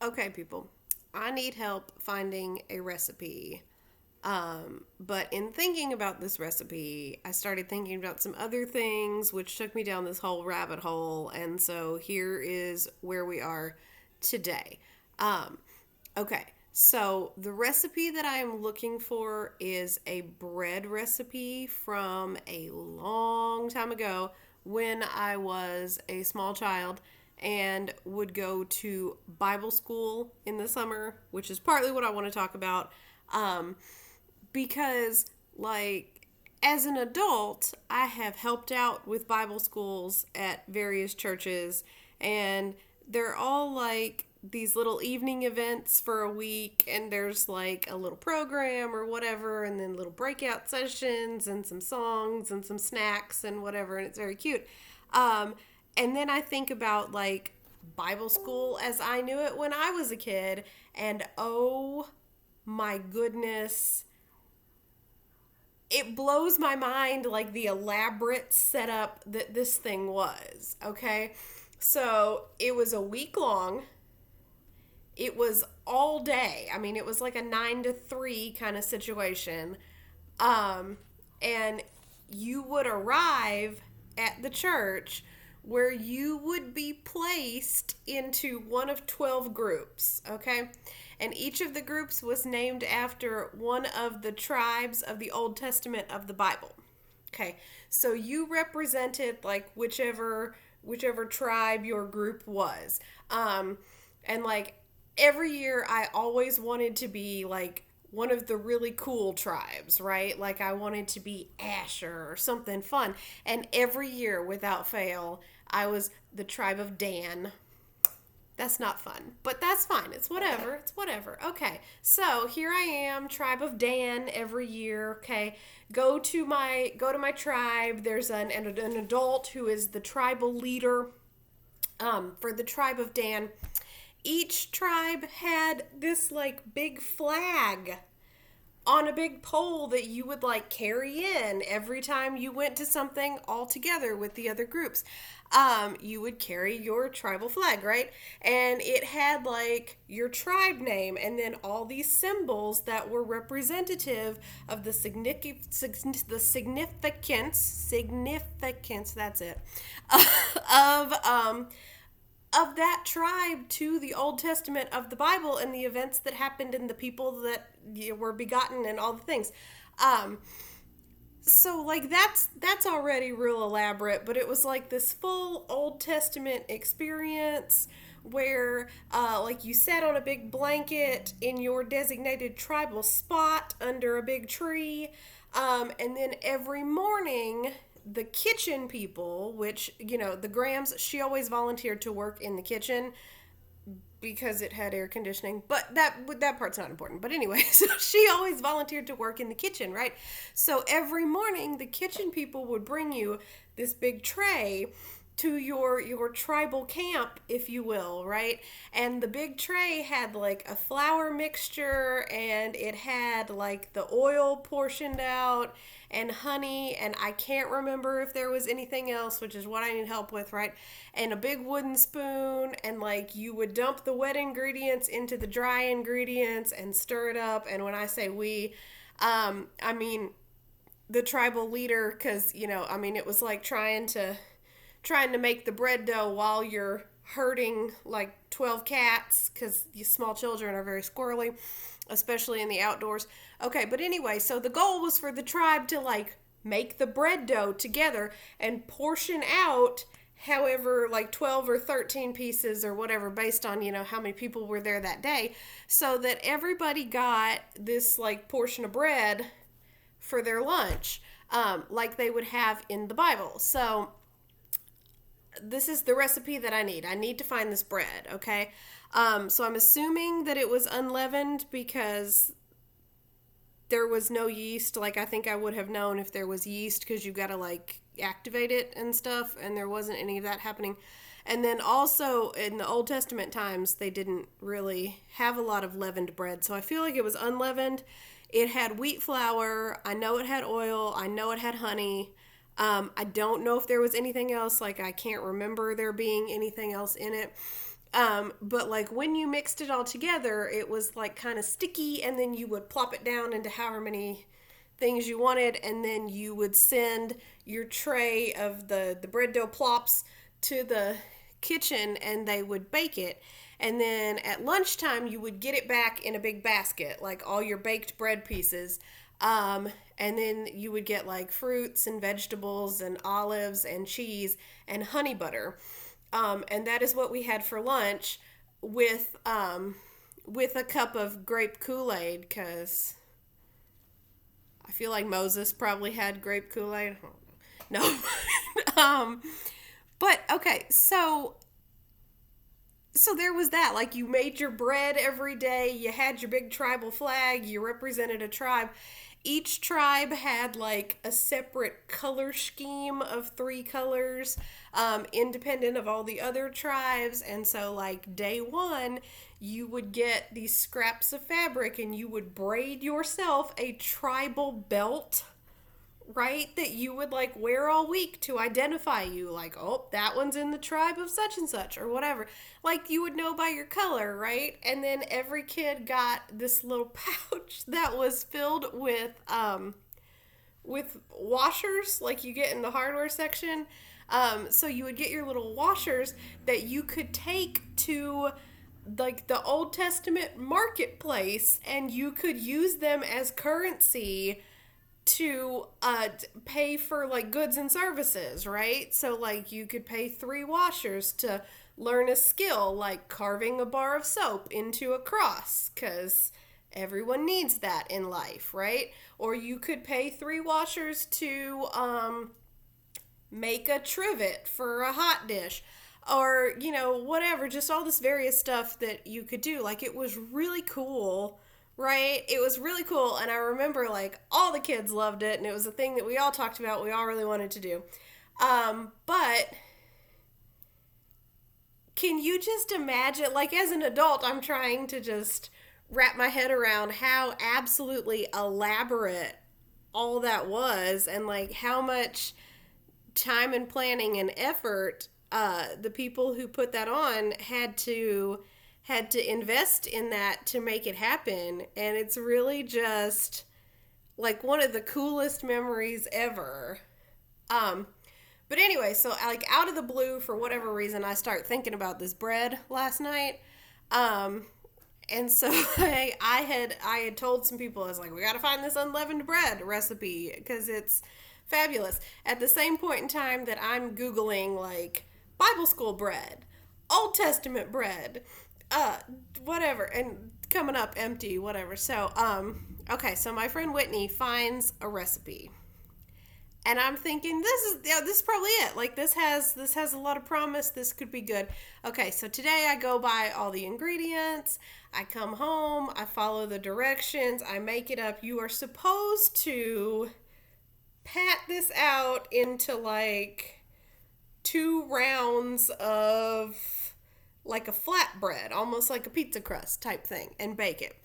Okay, people, I need help finding a recipe. But in thinking about this recipe, I started thinking about some other things, which took me down this whole rabbit hole. And so here is where we are today. Um, okay, so the recipe that I am looking for is a bread recipe from a long time ago when I was a small child and would go to Bible school in the summer, which is partly what I want to talk about. Um, because like as an adult, I have helped out with Bible schools at various churches, and they're all like these little evening events for a week, and there's like a little program or whatever, and then little breakout sessions and some songs and some snacks and whatever, and it's very cute. Um, and then I think about like Bible school as I knew it when I was a kid, and oh my goodness, it blows my mind like the elaborate setup that this thing was. Okay, so it was a week long. It was all day. I mean, it was like a 9 to 3 kind of situation. um and you would arrive at the church where you would be placed into one of 12 groups. Okay, and each of the groups was named after one of the tribes of the Old Testament of the Bible. Okay, so you represented like whichever tribe your group was. And like every year I always wanted to be like one of the really cool tribes, right? Like I wanted to be Asher or something fun. And every year without fail, I was the tribe of Dan. That's not fun, but that's fine. It's whatever. It's whatever. Okay, so here I am, tribe of Dan every year. Okay, go to my tribe. There's an adult who is the tribal leader. For the tribe of Dan, each tribe had this like big flag on a big pole that you would like carry in every time you went to something all together with the other groups. You would carry your tribal flag, right? And it had like your tribe name and then all these symbols that were representative of the significance, that's it, of that tribe to the Old Testament of the Bible and the events that happened and the people that were begotten and all the things. Um, so like that's already real elaborate, but it was like this full Old Testament experience where like you sat on a big blanket in your designated tribal spot under a big tree, and then every morning the kitchen people, which the Grahams, she always volunteered to work in the kitchen because it had air conditioning, but that part's not important. But anyway, so she always volunteered to work in the kitchen, right? So every morning the kitchen people would bring you this big tray to your tribal camp, if you will, right? And the big tray had like a flour mixture, and it had like the oil portioned out and honey, and I can't remember if there was anything else, which is what I need help with, right? And a big wooden spoon, and like you would dump the wet ingredients into the dry ingredients and stir it up. And when I say we, I mean the tribal leader, because I mean it was like trying to make the bread dough while you're herding like 12 cats, because these small children are very squirrely, especially in the outdoors. Okay, but anyway, so the goal was for the tribe to like make the bread dough together and portion out however like 12 or 13 pieces or whatever, based on how many people were there that day, so that everybody got this like portion of bread for their lunch, like they would have in the Bible. So this is the recipe that I need. I need to find this bread, okay? So I'm assuming that it was unleavened because there was no yeast. Like, I think I would have known if there was yeast, because you got to, like, activate it and stuff, and there wasn't any of that happening. And then also, in the Old Testament times, they didn't really have a lot of leavened bread, so I feel like it was unleavened. It had wheat flour. I know it had oil. I know it had honey. I don't know if there was anything else. Like, I can't remember there being anything else in it. But like when you mixed it all together, it was like kind of sticky, and then you would plop it down into however many things you wanted, and then you would send your tray of the bread dough plops to the kitchen, and they would bake it. And then at lunchtime, you would get it back in a big basket, like all your baked bread pieces. And then you would get like fruits and vegetables and olives and cheese and honey butter. And that is what we had for lunch with a cup of grape Kool-Aid, because I feel like Moses probably had grape Kool-Aid. No. But okay, so there was that. Like, you made your bread every day, you had your big tribal flag, you represented a tribe. Each tribe had like a separate color scheme of three colors, independent of all the other tribes. And so, like, day one, you would get these scraps of fabric and you would braid yourself a tribal belt, right, that you would like wear all week to identify you, like, oh, that one's in the tribe of such and such, or whatever. Like, you would know by your color, right? And then every kid got this little pouch that was filled with washers, like you get in the hardware section. So you would get your little washers that you could take to like the Old Testament marketplace, and you could use them as currency to pay for like goods and services, right? So like you could pay 3 washers to learn a skill like carving a bar of soap into a cross, because everyone needs that in life, right? Or you could pay 3 washers to make a trivet for a hot dish, or whatever, just all this various stuff that you could do. Like, it was really cool, right? It was really cool. And I remember like all the kids loved it, and it was a thing that we all talked about, we all really wanted to do. But can you just imagine, like, as an adult, I'm trying to just wrap my head around how absolutely elaborate all that was, and like how much time and planning and effort the people who put that on had to invest in that to make it happen. And it's really just like one of the coolest memories ever. But anyway, so like out of the blue, for whatever reason, I start thinking about this bread last night. And so I had told some people, I was like, we got to find this unleavened bread recipe because it's fabulous. At the same point in time that I'm Googling like Bible school bread, Old Testament bread, whatever, and coming up empty, whatever. So, okay, so my friend Whitney finds a recipe. And I'm thinking, this is probably it. Like, this has a lot of promise. This could be good. Okay, so today I go buy all the ingredients. I come home. I follow the directions. I make it up. You are supposed to pat this out into like 2 rounds of like a flatbread, almost like a pizza crust type thing, and bake it.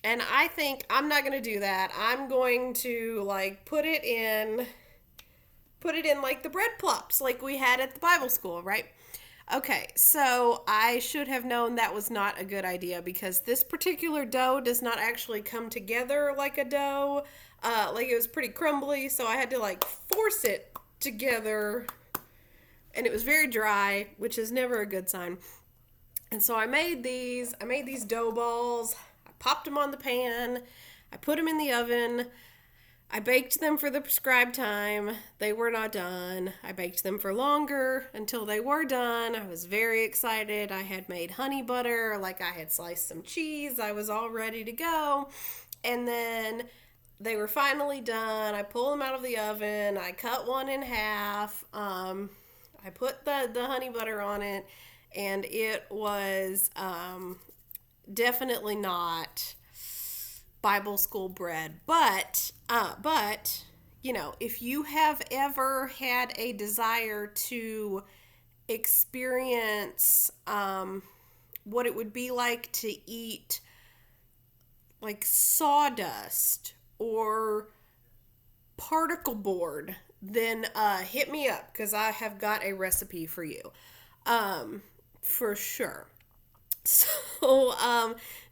And I think I'm not going to do that. I'm going to like put it in like the bread plops like we had at the Bible school, right? Okay, so I should have known that was not a good idea, because this particular dough does not actually come together like a dough. Like, it was pretty crumbly, so I had to like force it together, and it was very dry, which is never a good sign. And so I made these dough balls. I popped them on the pan. I put them in the oven. I baked them for the prescribed time. They were not done. I baked them for longer until they were done. I was very excited. I had made honey butter, like I had sliced some cheese. I was all ready to go. And then they were finally done. I pulled them out of the oven. I cut one in half. I put the honey butter on it, and it was definitely not Bible school bread. But if you have ever had a desire to experience what it would be like to eat like sawdust or particle board, then hit me up, because I have got a recipe for you. for sure. So,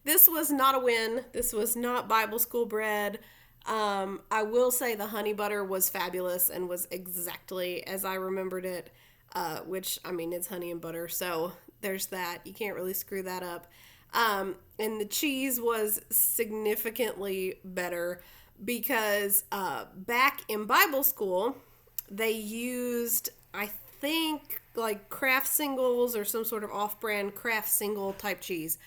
this was not a win. This was not Bible school bread. I will say the honey butter was fabulous and was exactly as I remembered it, which, I mean, it's honey and butter, so there's that. You can't really screw that up. And the cheese was significantly better because back in Bible school, they used, I think, like Kraft Singles or some sort of off-brand Kraft Single type cheese.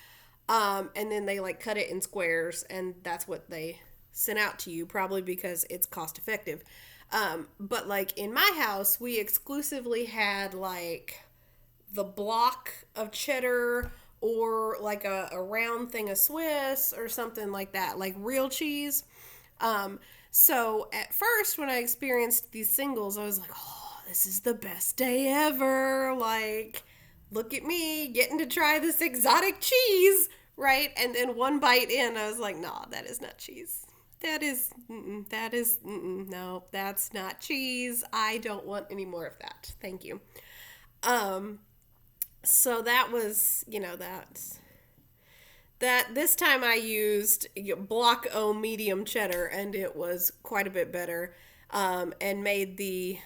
And then they like cut it in squares, and that's what they sent out to you, probably because it's cost effective. But like in my house, we exclusively had like the block of cheddar or like a round thing of Swiss or something like that, like real cheese. So at first, when I experienced these singles, I was like, oh, this is the best day ever. Like, look at me getting to try this exotic cheese, right? And then one bite in, I was like, nah, that is not cheese. No, that's not cheese. I don't want any more of that. Thank you. So that was, that this time I used Block O medium cheddar, and it was quite a bit better, and made the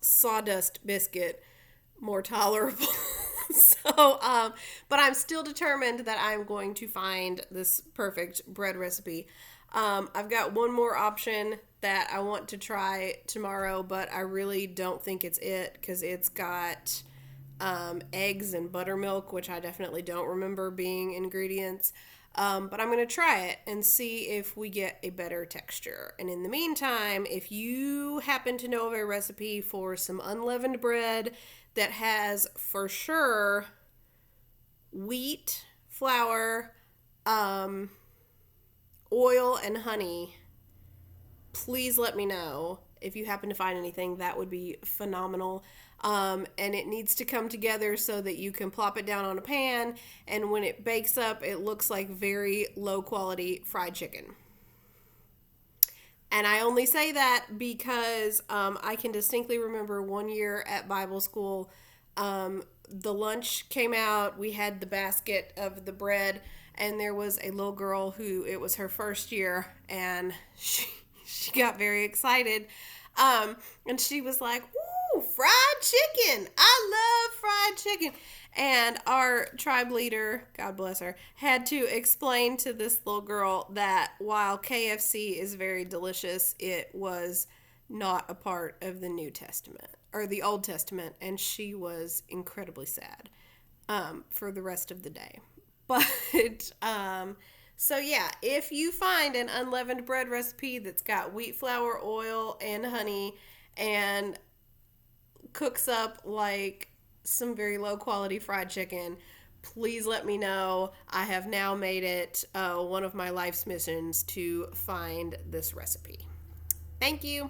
sawdust biscuit more tolerable. So, but I'm still determined that I'm going to find this perfect bread recipe. I've got one more option that I want to try tomorrow, but I really don't think it's it because it's got eggs and buttermilk, which I definitely don't remember being ingredients. But I'm going to try it and see if we get a better texture. And in the meantime, if you happen to know of a recipe for some unleavened bread that has for sure wheat, flour, oil, and honey, please let me know. If you happen to find anything, that would be phenomenal. And it needs to come together so that you can plop it down on a pan, and when it bakes up, it looks like very low quality fried chicken. And I only say that because I can distinctly remember one year at Bible school, the lunch came out, we had the basket of the bread, and there was a little girl who, it was her first year, and she got very excited. And she was like, ooh, fried chicken. I love fried chicken. And our tribe leader, God bless her, had to explain to this little girl that while KFC is very delicious, it was not a part of the New Testament or the Old Testament. And she was incredibly sad for the rest of the day. But, so yeah, if you find an unleavened bread recipe that's got wheat flour, oil, and honey, and cooks up like some very low quality fried chicken, please let me know. I have now made it one of my life's missions to find this recipe. Thank you.